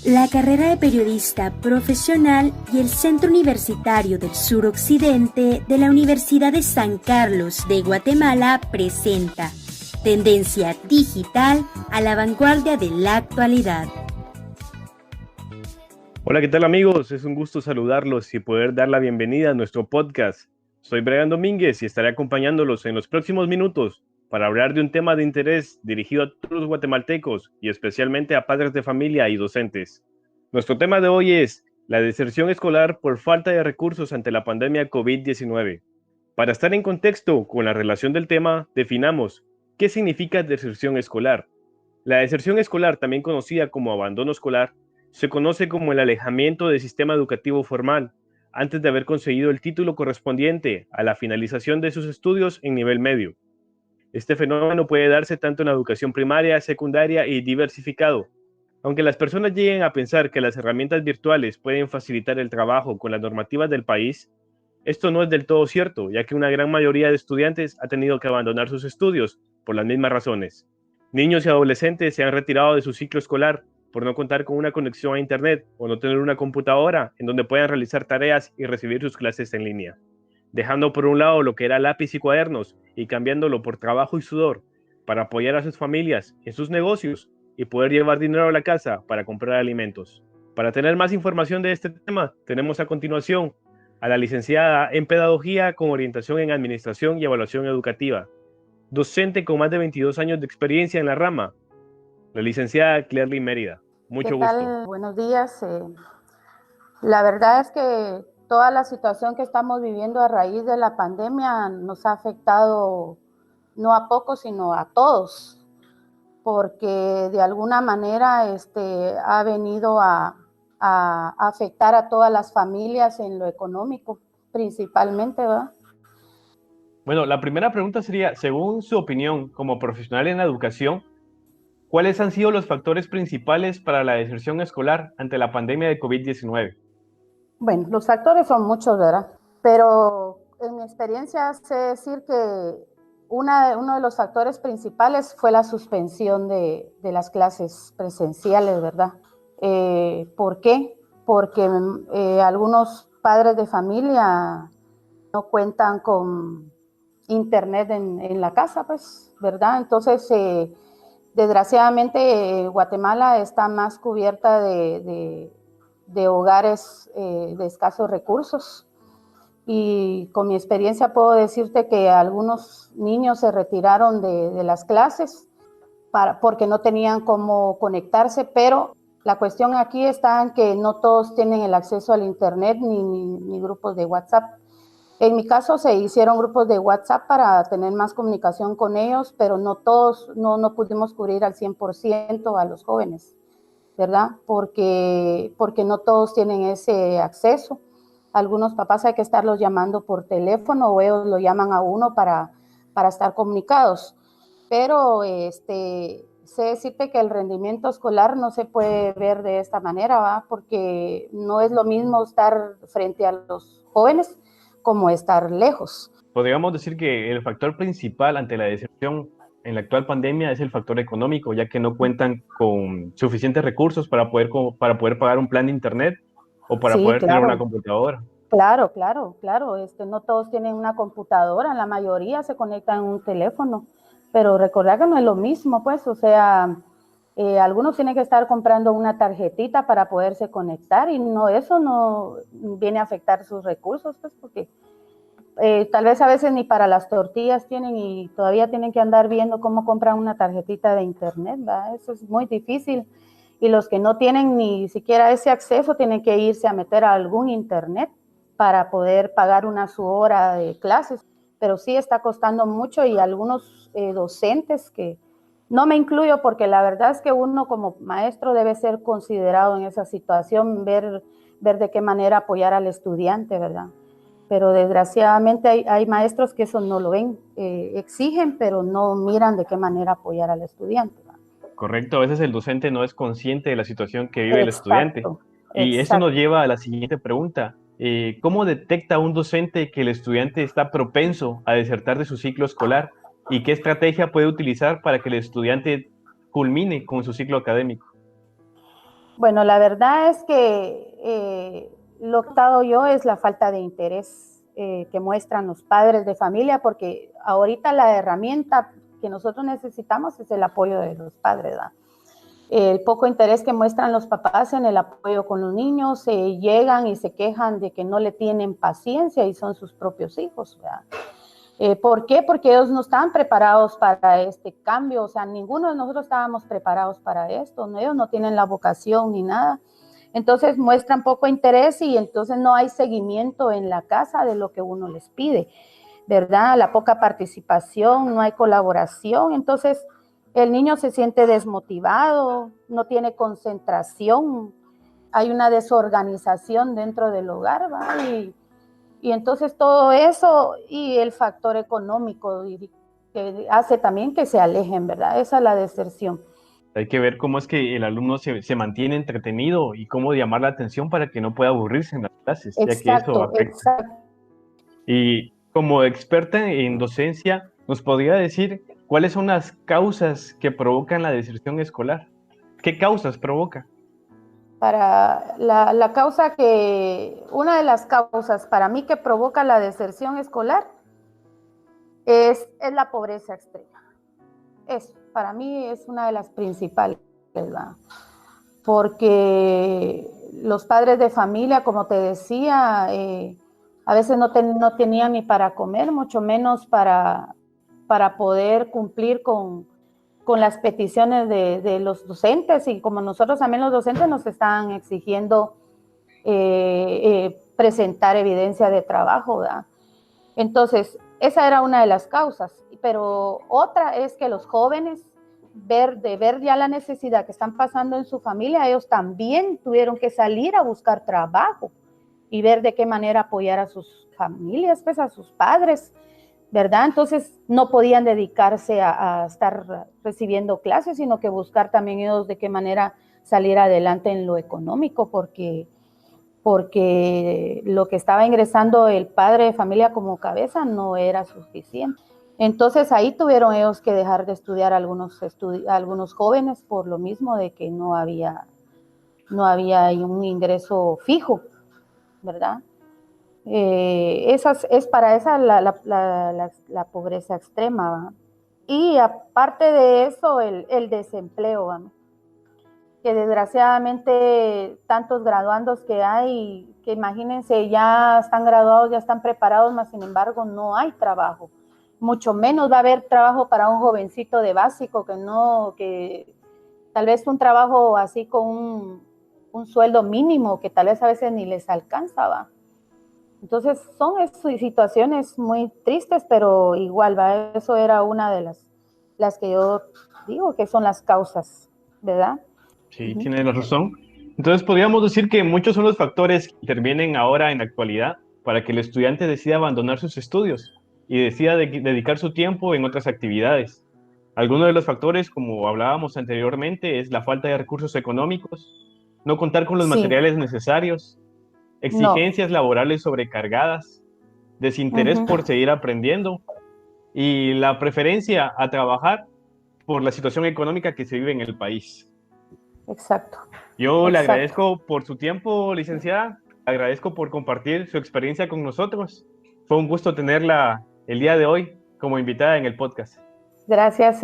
La carrera de periodista profesional y el Centro Universitario del Suroccidente de la Universidad de San Carlos de Guatemala presenta Tendencia Digital a la vanguardia de la actualidad. Hola, ¿qué tal amigos? Es un gusto saludarlos y poder dar la bienvenida a nuestro podcast. Soy Brian Domínguez y estaré acompañándolos en los próximos minutos para hablar de un tema de interés dirigido a todos los guatemaltecos y especialmente a padres de familia y docentes. Nuestro tema de hoy es la deserción escolar por falta de recursos ante la pandemia COVID-19. Para estar en contexto con la relación del tema, definamos qué significa deserción escolar. La deserción escolar, también conocida como abandono escolar, se conoce como el alejamiento del sistema educativo formal antes de haber conseguido el título correspondiente a la finalización de sus estudios en nivel medio. Este fenómeno puede darse tanto en la educación primaria, secundaria y diversificado. Aunque las personas lleguen a pensar que las herramientas virtuales pueden facilitar el trabajo con las normativas del país, esto no es del todo cierto, ya que una gran mayoría de estudiantes ha tenido que abandonar sus estudios por las mismas razones. Niños y adolescentes se han retirado de su ciclo escolar por no contar con una conexión a Internet o no tener una computadora en donde puedan realizar tareas y recibir sus clases en línea, dejando por un lado lo que era lápiz y cuadernos y cambiándolo por trabajo y sudor para apoyar a sus familias en sus negocios y poder llevar dinero a la casa para comprar alimentos. Para tener más información de este tema, tenemos a continuación a la licenciada en Pedagogía con orientación en Administración y Evaluación Educativa, docente con más de 22 años de experiencia en la rama, la licenciada Clearly Mérida. ¿Qué Mucho gusto. tal? Buenos días. La verdad es que toda la situación que estamos viviendo a raíz de la pandemia nos ha afectado no a pocos, sino a todos, porque de alguna manera ha venido a afectar a todas las familias en lo económico, principalmente, ¿verdad? Bueno, la primera pregunta sería, según su opinión como profesional en la educación, ¿cuáles han sido los factores principales para la deserción escolar ante la pandemia de COVID-19? Bueno, los factores son muchos, ¿verdad? Pero en mi experiencia sé decir que uno de los factores principales fue la suspensión de las clases presenciales, ¿verdad? ¿Por qué? Porque algunos padres de familia no cuentan con internet en la casa, pues, ¿verdad? Entonces, desgraciadamente, Guatemala está más cubierta de hogares de escasos recursos. Y con mi experiencia puedo decirte que algunos niños se retiraron de las clases porque no tenían cómo conectarse, pero la cuestión aquí está en que no todos tienen el acceso al internet ni grupos de WhatsApp. En mi caso se hicieron grupos de WhatsApp para tener más comunicación con ellos, pero no todos, no pudimos cubrir al 100% a los jóvenes, ¿verdad? Porque no todos tienen ese acceso. Algunos papás hay que estarlos llamando por teléfono o ellos lo llaman a uno para estar comunicados. Pero sé decirte que el rendimiento escolar no se puede ver de esta manera, ¿va? Porque no es lo mismo estar frente a los jóvenes como estar lejos. Podríamos decir que el factor principal ante la deserción en la actual pandemia es el factor económico, ya que no cuentan con suficientes recursos para poder pagar un plan de internet o para Sí, poder tener una claro. computadora. Claro. No todos tienen una computadora, la mayoría se conectan en un teléfono, pero recordar que no es lo mismo, pues, o sea, algunos tienen que estar comprando una tarjetita para poderse conectar y eso no viene a afectar sus recursos, pues, porque tal vez a veces ni para las tortillas tienen y todavía tienen que andar viendo cómo compran una tarjetita de internet, ¿verdad? Eso es muy difícil. Y los que no tienen ni siquiera ese acceso tienen que irse a meter a algún internet para poder pagar su hora de clases. Pero sí está costando mucho y algunos docentes que no me incluyo porque la verdad es que uno como maestro debe ser considerado en esa situación, ver de qué manera apoyar al estudiante, ¿verdad? Pero desgraciadamente hay maestros que eso no lo ven, exigen, pero no miran de qué manera apoyar al estudiante, ¿verdad? Correcto, a veces el docente no es consciente de la situación que vive el estudiante. Exacto, Y esto nos exacto. lleva a la siguiente pregunta. ¿Cómo detecta un docente que el estudiante está propenso a desertar de su ciclo escolar? ¿Y qué estrategia puede utilizar para que el estudiante culmine con su ciclo académico? Bueno, la verdad es que lo que he notado yo es la falta de interés que muestran los padres de familia, porque ahorita la herramienta que nosotros necesitamos es el apoyo de los padres, ¿verdad? El poco interés que muestran los papás en el apoyo con los niños, llegan y se quejan de que no le tienen paciencia y son sus propios hijos, ¿verdad? ¿Por qué? Porque ellos no estaban preparados para este cambio, o sea, ninguno de nosotros estábamos preparados para esto, ¿no? Ellos no tienen la vocación ni nada. Entonces muestran poco interés y entonces no hay seguimiento en la casa de lo que uno les pide, ¿verdad? La poca participación, no hay colaboración, entonces el niño se siente desmotivado, no tiene concentración, hay una desorganización dentro del hogar, ¿va? Y entonces todo eso y el factor económico que hace también que se alejen, ¿verdad? Esa es la deserción. Hay que ver cómo es que el alumno se mantiene entretenido y cómo llamar la atención para que no pueda aburrirse en las clases, ya que eso Exacto, afecta. exacto. Y como experta en docencia, ¿nos podría decir cuáles son las causas que provocan la deserción escolar? ¿Qué causas provoca? Para la causa una de las causas para mí que provoca la deserción escolar es la pobreza extrema. Eso, para mí es una de las principales, ¿verdad? Porque los padres de familia, como te decía, a veces no tenían ni para comer, mucho menos para poder cumplir con las peticiones de los docentes, y como nosotros también los docentes nos estaban exigiendo presentar evidencia de trabajo, ¿verdad? Entonces, esa era una de las causas, pero otra es que los jóvenes, de ver ya la necesidad que están pasando en su familia, ellos también tuvieron que salir a buscar trabajo y ver de qué manera apoyar a sus familias, pues a sus padres, ¿verdad? Entonces no podían dedicarse a estar recibiendo clases, sino que buscar también ellos de qué manera salir adelante en lo económico, porque lo que estaba ingresando el padre de familia como cabeza no era suficiente. Entonces ahí tuvieron ellos que dejar de estudiar algunos jóvenes por lo mismo de que no había un ingreso fijo, ¿verdad? Es para esa la pobreza extrema, ¿va? Y aparte de eso, el desempleo, ¿va? Que desgraciadamente tantos graduandos que hay, que imagínense, ya están graduados, ya están preparados, mas sin embargo no hay trabajo. Mucho menos va a haber trabajo para un jovencito de básico, que tal vez un trabajo así con un sueldo mínimo, que tal vez a veces ni les alcanzaba. Entonces son situaciones muy tristes, pero igual, ¿va? Eso era una de las que yo digo que son las causas, ¿verdad? Sí, Uh-huh. tiene la razón. Entonces, podríamos decir que muchos son los factores que intervienen ahora en la actualidad para que el estudiante decida abandonar sus estudios y decida dedicar su tiempo en otras actividades. Algunos de los factores, como hablábamos anteriormente, es la falta de recursos económicos, no contar con los Sí, materiales necesarios, no. exigencias laborales sobrecargadas, desinterés Uh-huh. por seguir aprendiendo y la preferencia a trabajar por la situación económica que se vive en el país. Exacto, Yo le exacto. agradezco por su tiempo, licenciada. Agradezco por compartir su experiencia con nosotros. Fue un gusto tenerla el día de hoy como invitada en el podcast. Gracias,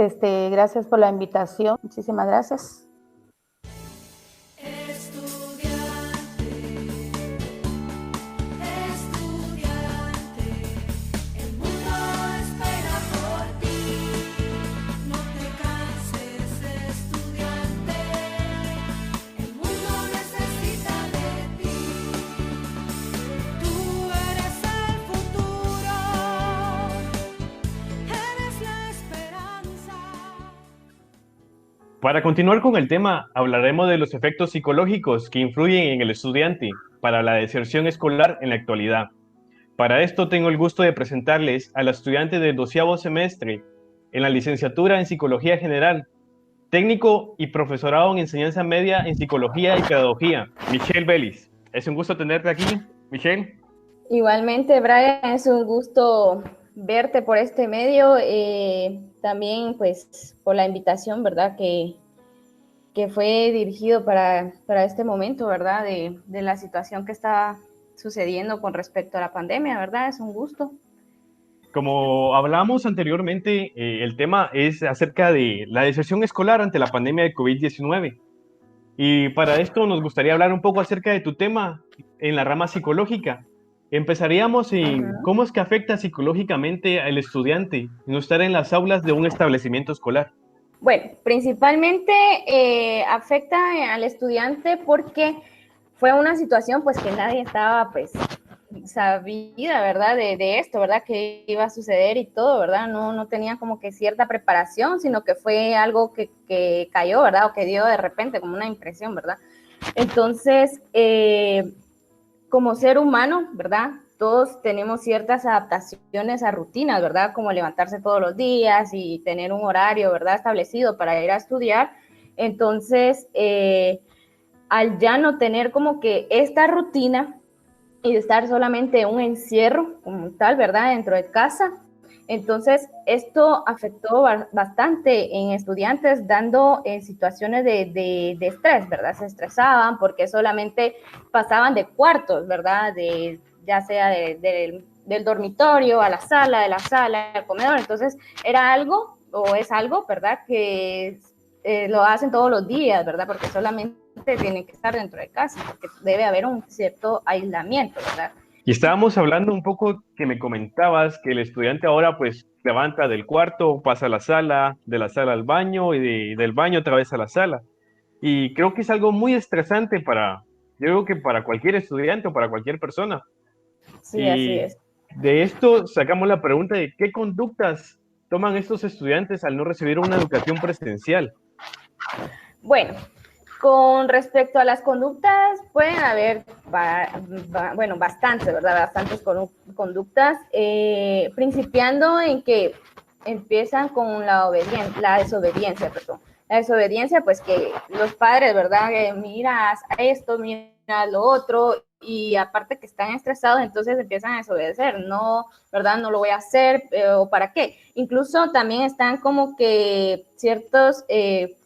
gracias por la invitación. Muchísimas gracias. Para continuar con el tema, hablaremos de los efectos psicológicos que influyen en el estudiante para la deserción escolar en la actualidad. Para esto tengo el gusto de presentarles a la estudiante del 12º semestre en la licenciatura en Psicología General, técnico y profesorado en enseñanza media en Psicología y Pedagogía, Michelle Vélez. Es un gusto tenerte aquí, Michelle. Igualmente, Brian, es un gusto verte por este medio, también pues por la invitación, ¿verdad? Que que fue dirigido para este momento, ¿verdad? De la situación que está sucediendo con respecto a la pandemia, ¿verdad? Es un gusto. Como hablamos anteriormente, el tema es acerca de la deserción escolar ante la pandemia de COVID-19. Y para esto nos gustaría hablar un poco acerca de tu tema en la rama psicológica. Empezaríamos en Ajá. cómo es que afecta psicológicamente al estudiante no estar en las aulas de un establecimiento escolar. Bueno, principalmente afecta al estudiante porque fue una situación pues que nadie estaba pues sabida, ¿verdad? De esto, ¿verdad? Que iba a suceder y todo, ¿verdad? No tenía como que cierta preparación, sino que fue algo que cayó, ¿verdad? O que dio de repente como una impresión, ¿verdad? Entonces, como ser humano, ¿verdad? Todos tenemos ciertas adaptaciones a rutinas, ¿verdad? Como levantarse todos los días y tener un horario, ¿verdad? Establecido para ir a estudiar. Entonces, al ya no tener como que esta rutina y de estar solamente en un encierro como tal, ¿verdad? Dentro de casa. Entonces, esto afectó bastante en estudiantes, dando situaciones de estrés, ¿verdad? Se estresaban porque solamente pasaban de cuartos, ¿verdad? Ya sea del dormitorio a la sala, de la sala al comedor. Entonces, era algo, o es algo, ¿verdad? Que lo hacen todos los días, ¿verdad? Porque solamente tienen que estar dentro de casa, porque debe haber un cierto aislamiento, ¿verdad? Y estábamos hablando un poco que me comentabas que el estudiante ahora pues levanta del cuarto, pasa a la sala, de la sala al baño y del baño otra vez a la sala. Y creo que es algo muy estresante yo creo que para cualquier estudiante o para cualquier persona. Sí, así Y es. de esto sacamos la pregunta de qué conductas toman estos estudiantes al no recibir una educación presencial. Bueno, con respecto a las conductas, pueden haber, bueno, bastantes, ¿verdad? Bastantes conductas, principiando en que empiezan con la desobediencia, perdón. La desobediencia, pues que los padres, ¿verdad? Mira, haz esto, mira lo otro, y aparte que están estresados, entonces empiezan a desobedecer, no, ¿verdad? No lo voy a hacer, o para qué. Incluso también están como que ciertas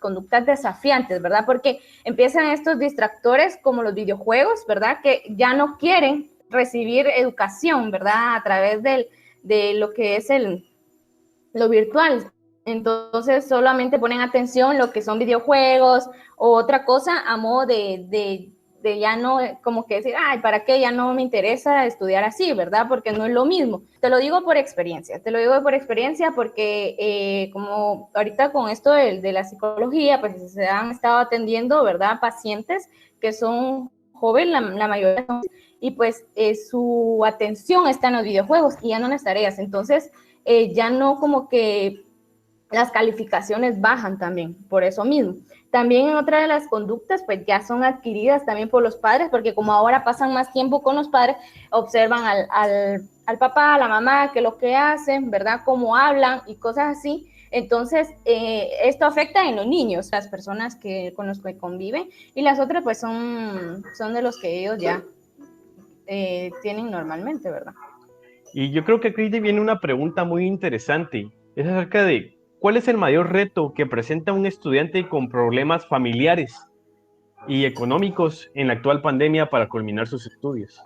conductas desafiantes, ¿verdad? Porque empiezan estos distractores como los videojuegos, ¿verdad? Que ya no quieren recibir educación, ¿verdad? A través de lo que es lo virtual. Entonces solamente ponen atención lo que son videojuegos o otra cosa a modo de ya no, como que decir, ay, ¿para qué? Ya no me interesa estudiar así, ¿verdad? Porque no es lo mismo. Te lo digo por experiencia porque como ahorita con esto de la psicología, pues se han estado atendiendo, ¿verdad? Pacientes que son jóvenes, la mayoría son, y pues su atención está en los videojuegos y ya no en las tareas. Entonces, ya no como que las calificaciones bajan también, por eso mismo. También en otra de las conductas, pues ya son adquiridas también por los padres, porque como ahora pasan más tiempo con los padres, observan al papá, a la mamá, que lo que hacen, ¿verdad? Cómo hablan y cosas así. Entonces, esto afecta en los niños, las personas con los que conviven, y las otras pues son de los que ellos ya tienen normalmente, ¿verdad? Y yo creo que aquí viene una pregunta muy interesante. Es acerca de cuál es el mayor reto que presenta un estudiante con problemas familiares y económicos en la actual pandemia para culminar sus estudios.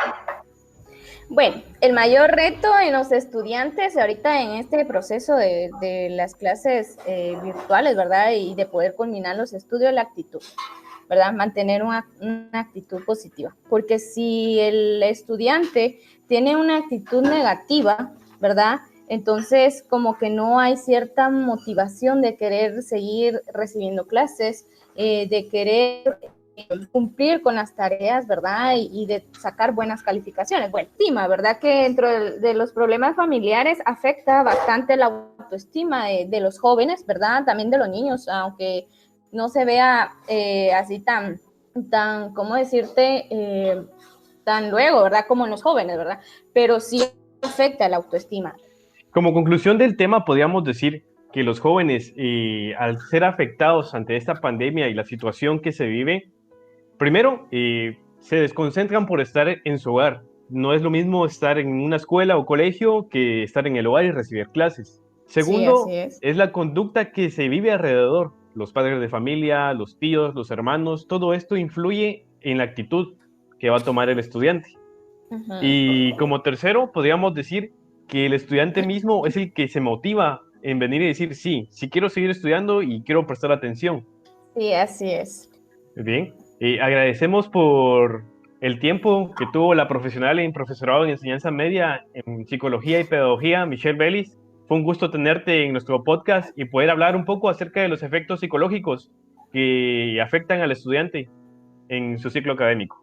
Bueno, el mayor reto en los estudiantes ahorita en este proceso de las clases virtuales, ¿verdad? Y de poder culminar los estudios, la actitud, ¿verdad? Mantener una actitud positiva. Porque si el estudiante tiene una actitud negativa, ¿verdad? Entonces como que no hay cierta motivación de querer seguir recibiendo clases, de querer cumplir con las tareas, ¿verdad? Y de sacar buenas calificaciones. Bueno, estima, ¿verdad? Que dentro de los problemas familiares afecta bastante la autoestima de los jóvenes, ¿verdad? También de los niños, aunque no se vea así tan, ¿cómo decirte? Tan luego, ¿verdad? Como en los jóvenes, ¿verdad? Pero sí afecta la autoestima. Como conclusión del tema, podríamos decir que los jóvenes, al ser afectados ante esta pandemia y la situación que se vive, primero, se desconcentran por estar en su hogar. No es lo mismo estar en una escuela o colegio que estar en el hogar y recibir clases. Sí, así Segundo, es. es la conducta que se vive alrededor. los padres de familia, los tíos, los hermanos, todo esto influye en la actitud que va a tomar el estudiante. Y como tercero, podríamos decir que el estudiante mismo es el que se motiva en venir y decir, sí, sí quiero seguir estudiando y quiero prestar atención. Sí, así es. Bien, agradecemos por el tiempo que tuvo la profesional en profesorado en enseñanza media en psicología y pedagogía, Michelle Bellis. Fue un gusto tenerte en nuestro podcast y poder hablar un poco acerca de los efectos psicológicos que afectan al estudiante en su ciclo académico.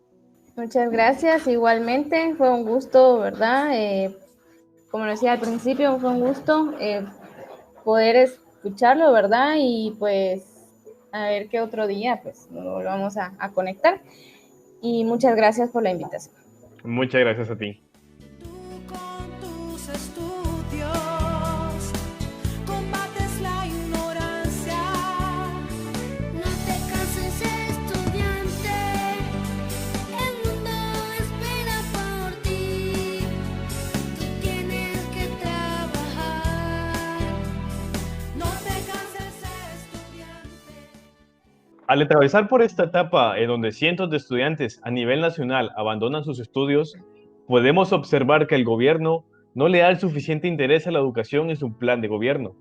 Muchas gracias, igualmente, fue un gusto, ¿verdad? Como lo decía al principio, fue un gusto poder escucharlo, ¿verdad? Y pues a ver qué otro día pues nos volvamos a conectar. Y muchas gracias por la invitación. Muchas gracias a ti. Al atravesar por esta etapa en donde cientos de estudiantes a nivel nacional abandonan sus estudios, podemos observar que el gobierno no le da el suficiente interés a la educación en su plan de gobierno.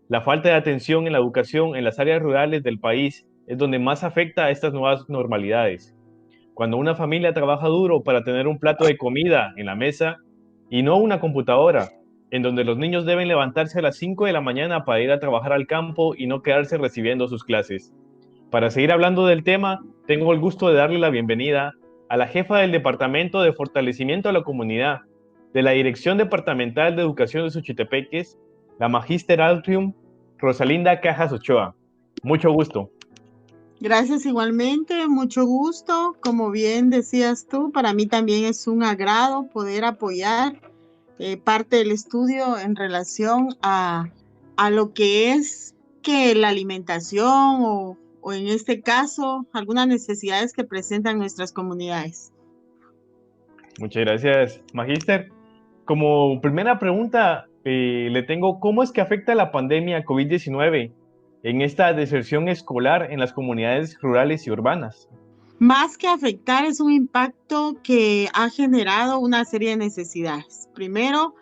La falta de atención en la educación en las áreas rurales del país es donde más afecta a estas nuevas normalidades. Cuando una familia trabaja duro para tener un plato de comida en la mesa y no una computadora, en donde los niños deben levantarse a las 5 de la mañana para ir a trabajar al campo y no quedarse recibiendo sus clases. Para seguir hablando del tema, tengo el gusto de darle la bienvenida a la jefa del Departamento de Fortalecimiento a la Comunidad de la Dirección Departamental de Educación de Suchitepeques, la Magíster Altrium, Rosalinda Cajas Ochoa. Mucho gusto. Gracias igualmente, mucho gusto. Como bien decías tú, para mí también es un agrado poder apoyar parte del estudio en relación a lo que es que la alimentación o en este caso, algunas necesidades que presentan nuestras comunidades. Muchas gracias, Magíster. Como primera pregunta, le tengo, ¿cómo es que afecta la pandemia COVID-19 en esta deserción escolar en las comunidades rurales y urbanas? Más que afectar, es un impacto que ha generado una serie de necesidades. Primero,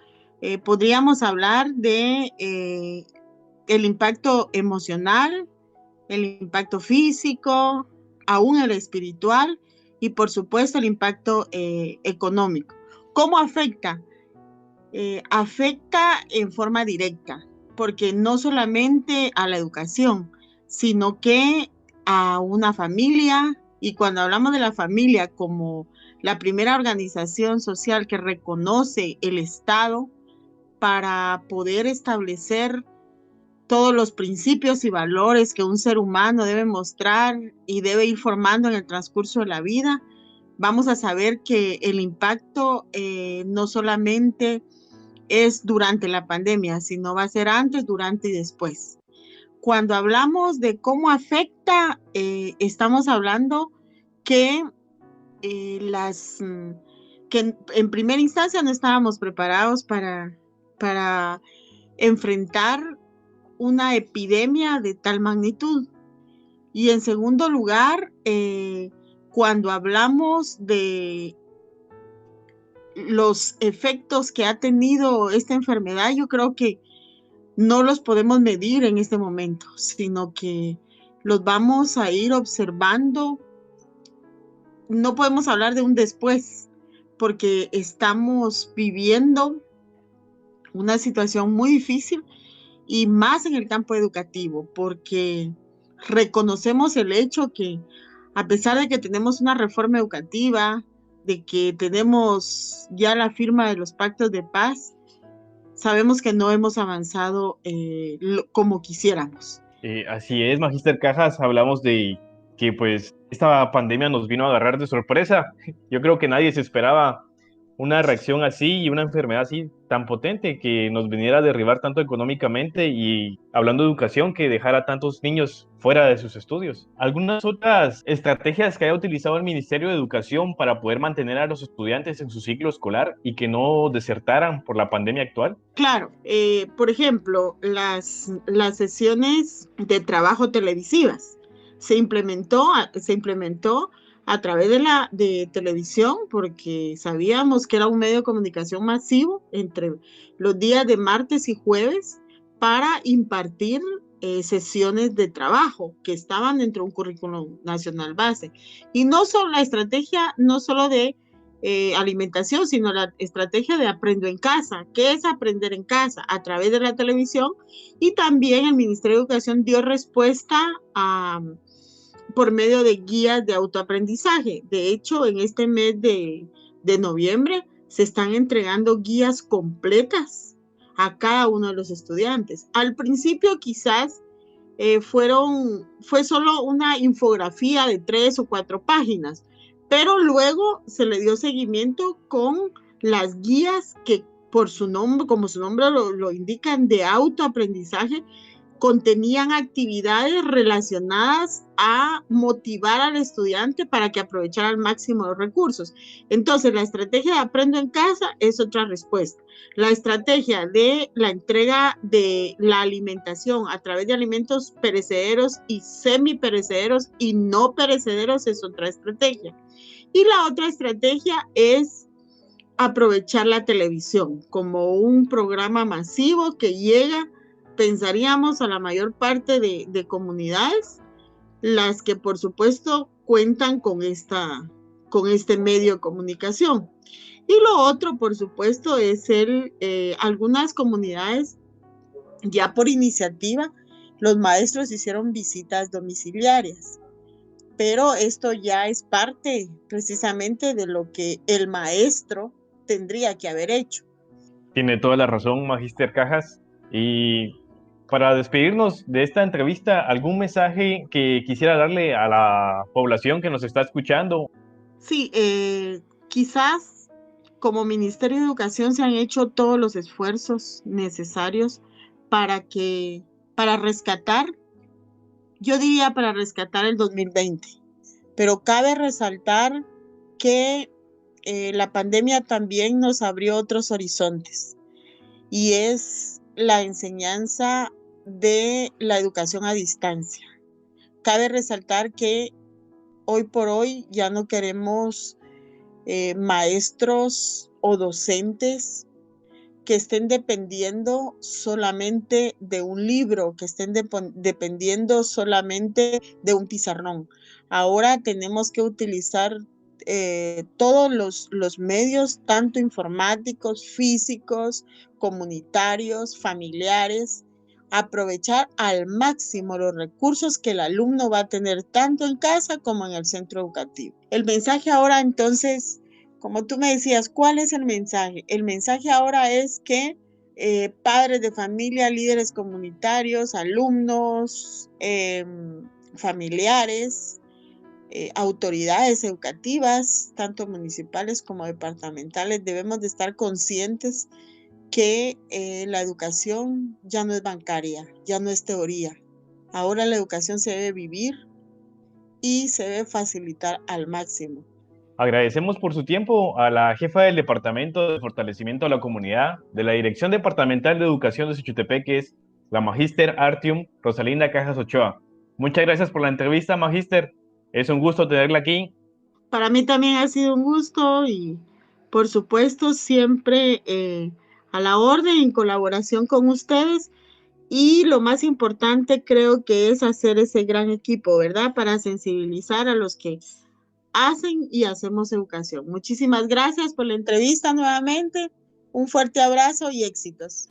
podríamos hablar de el impacto emocional, el impacto físico, aún el espiritual y por supuesto el impacto económico. ¿Cómo afecta? Afecta en forma directa, porque no solamente a la educación, sino que a una familia, y cuando hablamos de la familia como la primera organización social que reconoce el Estado para poder establecer todos los principios y valores que un ser humano debe mostrar y debe ir formando en el transcurso de la vida, vamos a saber que el impacto no solamente es durante la pandemia, sino va a ser antes, durante y después. Cuando hablamos de cómo afecta, estamos hablando que que en primera instancia no estábamos preparados para enfrentar una epidemia de tal magnitud. Y en segundo lugar, cuando hablamos de los efectos que ha tenido esta enfermedad, yo creo que no los podemos medir en este momento, sino que los vamos a ir observando. No podemos hablar de un después, porque estamos viviendo una situación muy difícil y más en el campo educativo, porque reconocemos el hecho que a pesar de que tenemos una reforma educativa, de que tenemos ya la firma de los pactos de paz, sabemos que no hemos avanzado como quisiéramos. Así es, Magíster Cajas, hablamos de que pues esta pandemia nos vino a agarrar de sorpresa. Yo creo que nadie se esperaba una reacción así y una enfermedad así tan potente que nos viniera a derribar tanto económicamente y hablando de educación que dejara tantos niños fuera de sus estudios. ¿Algunas otras estrategias que haya utilizado el Ministerio de Educación para poder mantener a los estudiantes en su ciclo escolar y que no desertaran por la pandemia actual? Claro, por ejemplo, las sesiones de trabajo televisivas se implementó a través de televisión porque sabíamos que era un medio de comunicación masivo entre los días de martes y jueves para impartir sesiones de trabajo que estaban dentro de un currículum nacional base. Y no solo la estrategia, no solo de alimentación, sino la estrategia de aprendo en casa. ¿Qué es aprender en casa? A través de la televisión, y también el Ministerio de Educación dio respuesta por medio de guías de autoaprendizaje. De hecho, en este mes de noviembre se están entregando guías completas a cada uno de los estudiantes. Al principio quizás fue solo una infografía de 3 o 4 páginas, pero luego se le dio seguimiento con las guías que por su nombre, como su nombre lo indican, de autoaprendizaje, contenían actividades relacionadas a motivar al estudiante para que aprovechara al máximo los recursos. Entonces, la estrategia de aprendo en casa es otra respuesta. La estrategia de la entrega de la alimentación a través de alimentos perecederos y semiperecederos y no perecederos es otra estrategia. Y la otra estrategia es aprovechar la televisión como un programa masivo que llega, pensaríamos, a la mayor parte de comunidades, las que por supuesto cuentan con este medio de comunicación. Y lo otro, por supuesto, es algunas comunidades, ya por iniciativa, los maestros hicieron visitas domiciliarias. Pero esto ya es parte precisamente de lo que el maestro tendría que haber hecho. Tiene toda la razón, Magíster Cajas. Y para despedirnos de esta entrevista, ¿algún mensaje que quisiera darle a la población que nos está escuchando? Sí, quizás como Ministerio de Educación se han hecho todos los esfuerzos necesarios para rescatar, yo diría para rescatar el 2020, pero cabe resaltar que la pandemia también nos abrió otros horizontes y es la enseñanza de la educación a distancia. Cabe resaltar que hoy por hoy ya no queremos maestros o docentes que estén dependiendo solamente de un libro, que estén dependiendo solamente de un pizarrón. Ahora tenemos que utilizar todos los medios, tanto informáticos, físicos, comunitarios, familiares, aprovechar al máximo los recursos que el alumno va a tener tanto en casa como en el centro educativo. El mensaje ahora entonces, como tú me decías, ¿cuál es el mensaje? El mensaje ahora es que padres de familia, líderes comunitarios, alumnos, familiares, autoridades educativas, tanto municipales como departamentales, debemos de estar conscientes que la educación ya no es bancaria, ya no es teoría. Ahora la educación se debe vivir y se debe facilitar al máximo. Agradecemos por su tiempo a la jefa del Departamento de Fortalecimiento a la Comunidad de la Dirección Departamental de Educación de Suchutepeques, la Magíster Artium Rosalinda Cajas Ochoa. Muchas gracias por la entrevista, Magíster. Es un gusto tenerla aquí. Para mí también ha sido un gusto y, por supuesto, siempre a la orden, en colaboración con ustedes. Y lo más importante creo que es hacer ese gran equipo, ¿verdad? Para sensibilizar a los que hacen y hacemos educación. Muchísimas gracias por la entrevista nuevamente. Un fuerte abrazo y éxitos.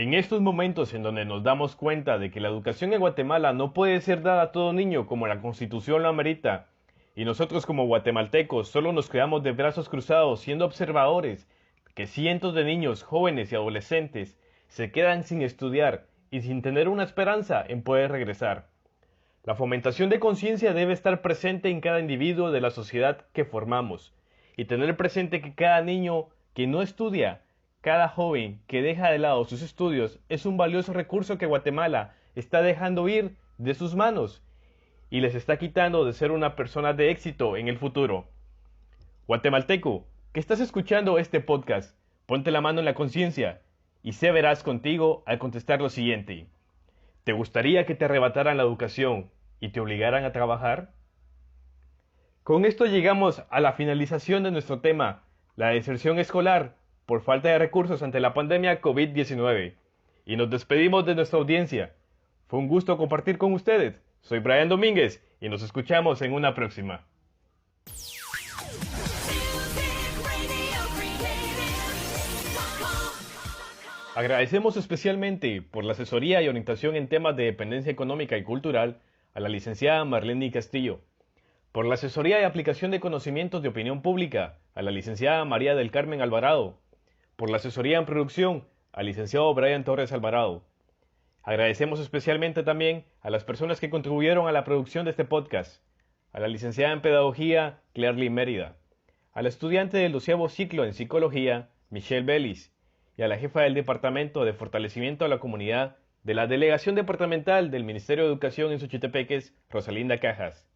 En estos momentos en donde nos damos cuenta de que la educación en Guatemala no puede ser dada a todo niño como la Constitución lo amerita, y nosotros como guatemaltecos solo nos quedamos de brazos cruzados siendo observadores, que cientos de niños, jóvenes y adolescentes se quedan sin estudiar y sin tener una esperanza en poder regresar. La fomentación de conciencia debe estar presente en cada individuo de la sociedad que formamos, y tener presente que cada niño que no estudia, cada joven que deja de lado sus estudios es un valioso recurso que Guatemala está dejando ir de sus manos y les está quitando de ser una persona de éxito en el futuro. Guatemalteco, que estás escuchando este podcast, ponte la mano en la conciencia y sé veraz contigo al contestar lo siguiente. ¿Te gustaría que te arrebataran la educación y te obligaran a trabajar? Con esto llegamos a la finalización de nuestro tema, la deserción escolar por falta de recursos ante la pandemia COVID-19. Y nos despedimos de nuestra audiencia. Fue un gusto compartir con ustedes. Soy Brian Domínguez y nos escuchamos en una próxima. Agradecemos especialmente por la asesoría y orientación en temas de dependencia económica y cultural a la licenciada Marlene Castillo, por la asesoría y aplicación de conocimientos de opinión pública a la licenciada María del Carmen Alvarado, por la asesoría en producción al licenciado Brian Torres Alvarado. Agradecemos especialmente también a las personas que contribuyeron a la producción de este podcast, a la licenciada en Pedagogía Claire Mérida, a la estudiante del 12º ciclo en Psicología Michelle Bellis y a la jefa del Departamento de Fortalecimiento a la Comunidad de la Delegación Departamental del Ministerio de Educación en Xochitepeques, Rosalinda Cajas.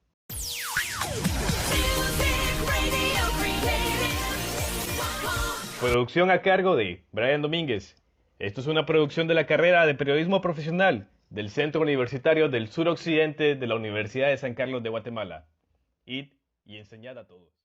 Producción a cargo de Brian Domínguez. Esto es una producción de la carrera de Periodismo Profesional del Centro Universitario del Suroccidente de la Universidad de San Carlos de Guatemala. Id y enseñad a todos.